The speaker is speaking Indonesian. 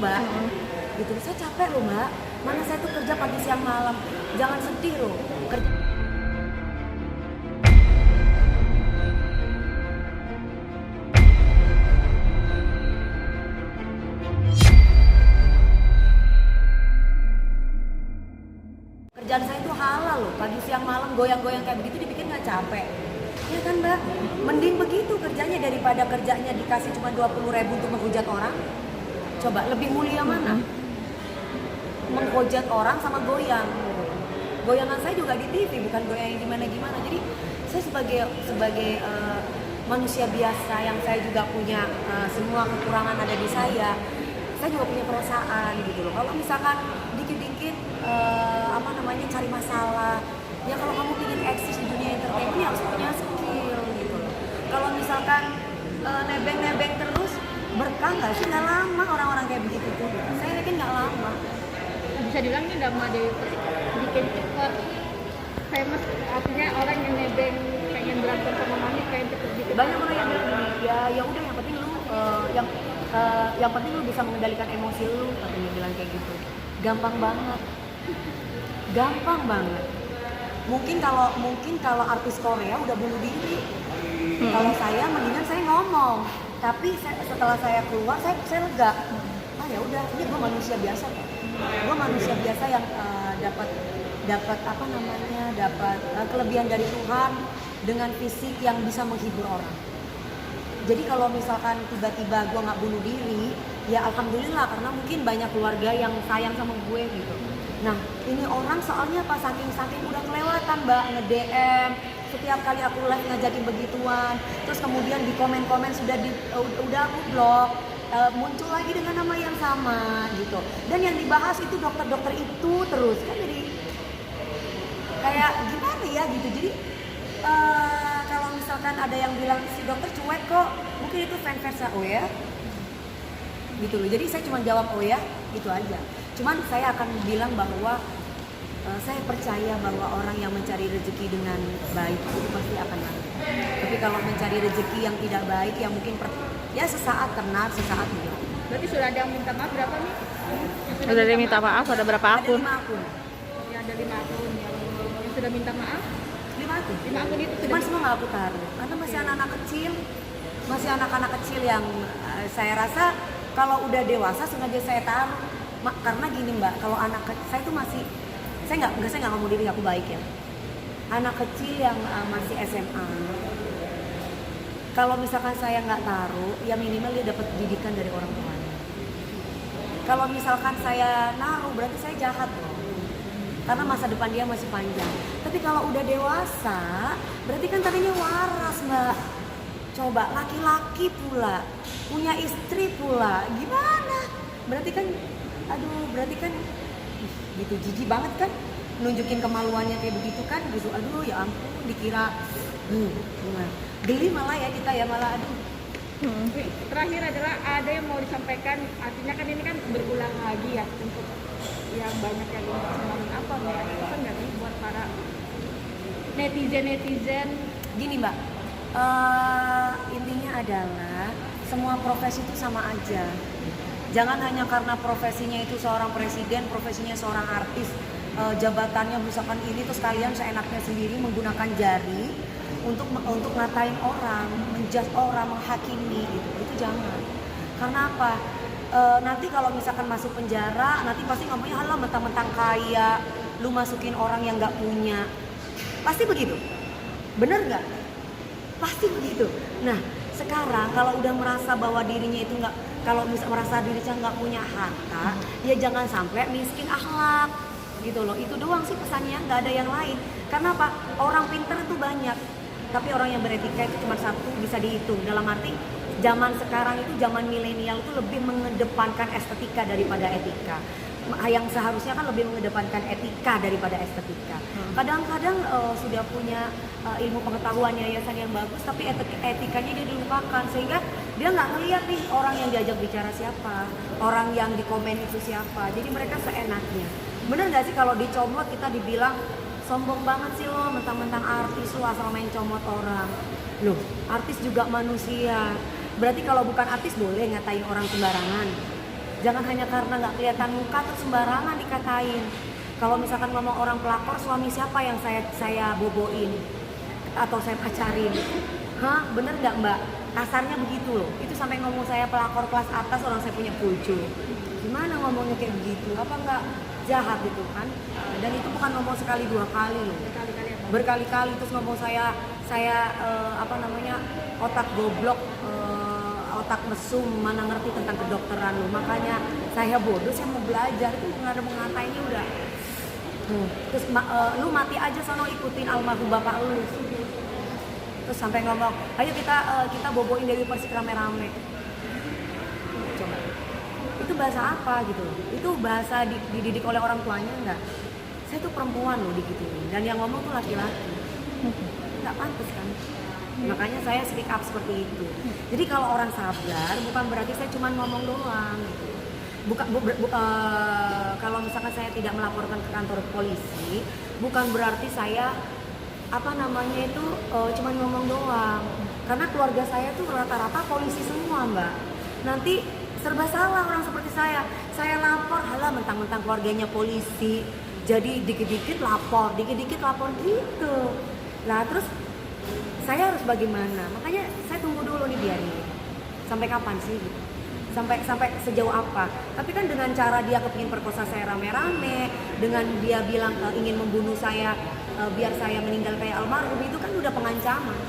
Mbak. Gitu, saya capek loh Mbak, mana saya tuh kerja pagi siang malam, jangan sedih loh. Kerjaan saya itu halal loh, pagi siang malam goyang-goyang kayak begitu dibikin nggak capek. Ya kan Mbak, mending begitu kerjanya daripada kerjanya dikasih cuma 20.000 untuk menghujat orang. Coba lebih mulia mana? Menghujat orang sama goyang. Goyangan saya juga di TV, bukan goyang yang gimana-gimana. Jadi saya sebagai manusia biasa yang saya juga punya semua kekurangan ada di saya juga punya perasaan gitu loh. Kalau misalkan dikit-dikit cari masalah, ya kalau kamu ingin eksis di dunia entertainment ya harus punya skill gitu loh. Kalau misalkan nebeng-nebeng terus, berkah nggak sih? Nggak lama orang-orang kayak begitu tuh. Saya yakin nggak lama. Bisa dibilang ini Dama Dewi Persik bikin cepet famous, artinya orang yang nebeng pengen berantem sama Mami pengen cepet bikin. Banyak orang yang bilang gini, ya udah yang penting lu yang penting lu bisa mengendalikan emosi lu, katanya bilang kayak gitu. Gampang banget. Mungkin kalau artis Korea udah bunuh diri. Kalau saya mendingan saya ngomong. Tapi setelah saya keluar saya lega. Ya udah, ini gue manusia biasa kok. Gue manusia biasa yang dapat kelebihan dari Tuhan dengan fisik yang bisa menghibur orang. Jadi kalau misalkan tiba-tiba gue nggak bunuh diri, ya alhamdulillah, karena mungkin banyak keluarga yang sayang sama gue gitu. Nah ini orang soalnya pas saking udah kelewatan Mbak, nge-DM setiap kali aku live ngajakin begituan, terus kemudian di komen-komen udah aku blok, muncul lagi dengan nama yang sama gitu. Dan yang dibahas itu dokter-dokter itu terus kan, jadi kayak gimana ya gitu. Jadi kalau misalkan ada yang bilang si dokter cuek kok, mungkin itu fan-fansnya ya gitu loh. Jadi saya cuma jawab oh ya, itu aja. Cuman saya akan bilang bahwa saya percaya bahwa orang yang mencari rezeki dengan baik itu pasti akan lancar. Tapi kalau mencari rezeki yang tidak baik, yang mungkin ya sesaat kena, sesaat enggak. Berarti sudah ada yang minta maaf berapa nih? Sudah ada yang minta maaf, ada berapa akun? Ada 5 akun. Ya, ada 5 akun yang sudah minta maaf. 5 akun. 5 akun itu cuman semua nggak aku taruh karena masih anak-anak kecil yang saya rasa kalau udah dewasa sengaja saya taruh. Karena gini Mbak, kalau saya itu masih, saya nggak ngomong diri aku baik ya. Anak kecil yang masih SMA, kalau misalkan saya nggak taruh, ya minimal dia dapat didikan dari orang tuanya. Kalau misalkan saya naruh, berarti saya jahat loh. Karena masa depan dia masih panjang. Tapi kalau udah dewasa, berarti kan tadinya waras Mbak. Coba laki-laki pula, punya istri pula, gimana? Berarti kan gitu, jijik banget kan, nunjukin kemaluannya kayak begitu kan, gitu. Aduh ya ampun, dikira geli malah ya kita ya, malah aduh. Terakhir adalah ada yang mau disampaikan, artinya kan ini kan berulang lagi ya untuk yang banyak yang ngomongin apa nih, pesan nggak sih buat para netizen? Gini Mbak, intinya adalah semua profesi itu sama aja. Jangan hanya karena profesinya itu seorang presiden, profesinya seorang artis, jabatannya misalkan ini, terus kalian seenaknya sendiri menggunakan jari untuk ngatain orang, menjudge orang, menghakimi gitu. Itu jangan. Karena apa? Nanti kalau misalkan masuk penjara, nanti pasti ngomongnya halah mentang-mentang kaya, lu masukin orang yang nggak punya. Pasti begitu. Bener nggak? Pasti begitu. Nah, sekarang kalau udah merasa bahwa dirinya itu kalau merasa dirinya nggak punya harta, ya jangan sampai miskin akhlak gitu loh. Itu doang sih pesannya, nggak ada yang lain. Karena apa? Orang pinter itu banyak, tapi orang yang beretika itu cuma satu, bisa dihitung. Dalam arti zaman sekarang itu, zaman milenial itu lebih mengedepankan estetika daripada etika. Yang seharusnya kan lebih mengedepankan etika daripada estetika. Kadang-kadang sudah punya ilmu pengetahuan, yayasan yang bagus, tapi etikanya dia dilupakan, sehingga dia nggak ngeliat nih orang yang diajak bicara siapa, orang yang di komen itu siapa. Jadi mereka seenaknya. Bener nggak sih kalau dicomot kita dibilang sombong banget sih lo, mentang-mentang artis lo asal main comot orang. Loh, artis juga manusia. Berarti kalau bukan artis boleh ngatain orang sembarangan? Jangan hanya karena nggak kelihatan muka terus sembarangan dikatain. Kalau misalkan ngomong orang pelakor, suami siapa yang saya boboin atau saya pacarin? Hah, bener nggak mbak? Kasarnya begitu loh. Itu sampai ngomong saya pelakor kelas atas, orang saya punya pulcu. Gimana ngomongnya kayak begitu? Apa nggak jahat gitu kan? Dan itu bukan ngomong sekali dua kali loh. Berkali-kali apa? Berkali-kali terus ngomong saya apa namanya, otak goblok, otak mesum, mana ngerti tentang kedokteran lu. Makanya saya bodoh, saya mau belajar. Itu nggak ada mengatainnya udah. Terus lu mati aja sono ikutin almarhum bapak lu. Terus sampai ngomong, ayo kita boboin Dewi Persik rame-rame. Coba. Itu bahasa apa gitu loh? Itu bahasa dididik oleh orang tuanya enggak? Saya tuh perempuan loh digituin. Dan yang ngomong tuh laki-laki. Nggak pantas kan? Makanya saya speak up seperti itu. Jadi kalau orang sabar bukan berarti saya cuma ngomong doang gitu. Kalau misalkan saya tidak melaporkan ke kantor polisi, bukan berarti saya cuma ngomong doang. Karena keluarga saya tuh rata-rata polisi semua mbak. Nanti serba salah orang seperti saya. Saya lapor, halah mentang-mentang keluarganya polisi. Jadi dikit-dikit lapor gitu. Nah terus saya harus bagaimana? Makanya saya tunggu dulu nih biarin. Sampai kapan sih gitu? Sampai sejauh apa? Tapi kan dengan cara dia kepingin perkosa saya rame-rame, dengan dia bilang ingin membunuh saya biar saya meninggal kayak almarhum, itu kan udah pengancaman.